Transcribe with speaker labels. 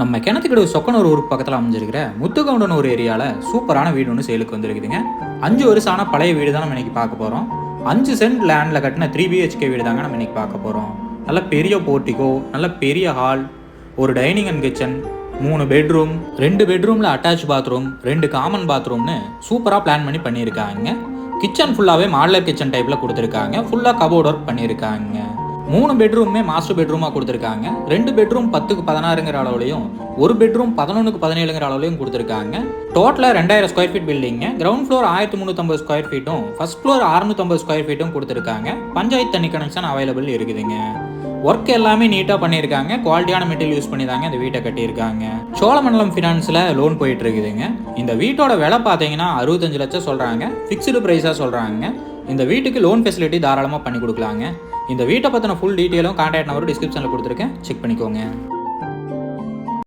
Speaker 1: நம்ம கிணத்துக்கடவு சொக்கனூர் ஊருக்கு பக்கத்தில் அமைஞ்சிருக்கிற முத்துகவுண்டன் ஒரு ஏரியாவில் சூப்பரான வீடு ஒன்று சேலுக்கு வந்துருக்குதுங்க. 5 வருஷமான பழைய வீடு தான் நம்ம இன்னைக்கு பார்க்க போகிறோம். 5 சென்ட் லேண்டில் கட்டின 3 BHK வீடு தாங்க நம்ம இன்னைக்கு பார்க்க போகிறோம். நல்ல பெரிய போர்ட்டிகோ, நல்ல பெரிய ஹால், ஒரு டைனிங் அண்ட் கிச்சன், 3 பெட்ரூம், 2 பெட்ரூமில் அட்டாச் பாத்ரூம், 2 காமன் பாத்ரூம்னு சூப்பராக பிளான் பண்ணியிருக்காங்க. கிச்சன் ஃபுல்லாகவே மாடலர் கிச்சன் டைப்பில் கொடுத்துருக்காங்க. ஃபுல்லாக கபோர்ட் ஒர்க் பண்ணியிருக்காங்க. 3 பெட்ரூமே மாஸ்டர் பெட்ரூமாக கொடுத்துருக்காங்க. 2 பெட்ரூம் 10க்கு 16ங்கிற அளவுலையும், ஒரு பெட்ரூம் 11க்கு 17ங்கிற அளவுலையும் கொடுத்துருக்காங்க. டோட்டலாக 2000 ஸ்கொயர் ஃபீட் பில்டிங்க. கிரவுண்ட் ஃப்ளோர் 1350 ஸ்கொயர் ஃபீட்டும், ஃபர்ஸ்ட் ஃப்ளோர் 650 ஸ்கொயர் ஃபீட்டும் கொடுத்துருக்காங்க. பஞ்சாயத்து தண்ணி கனெக்ஷன் அவைலபிள் இருக்குதுங்க. ஒர்க் எல்லாமே நீட்டாக பண்ணியிருக்காங்க. குவாலிட்டியான மெட்டீரியல் யூஸ் பண்ணி தாங்க இந்த வீட்டை கட்டியிருக்காங்க. சோழமண்டலம் ஃபினான்ஸில் லோன் போயிட்டு இருக்குதுங்க. இந்த வீட்டோட விலை பார்த்தீங்கன்னா 65 லட்சம் சொல்கிறாங்க. ஃபிக்ஸ்டு ப்ரைஸாக சொல்கிறாங்க. இந்த வீட்டுக்கு லோன் ஃபெசிலிட்டி தாராளமாக பண்ணி கொடுக்கலாங்க. இந்த வீட்டை பற்றின ஃபுல் டீட்டெயிலும் கான்டாக்ட் நம்பர் டிஸ்கிரிப்ஷனில் கொடுத்துருக்கேன், செக் பண்ணிக்கோங்க.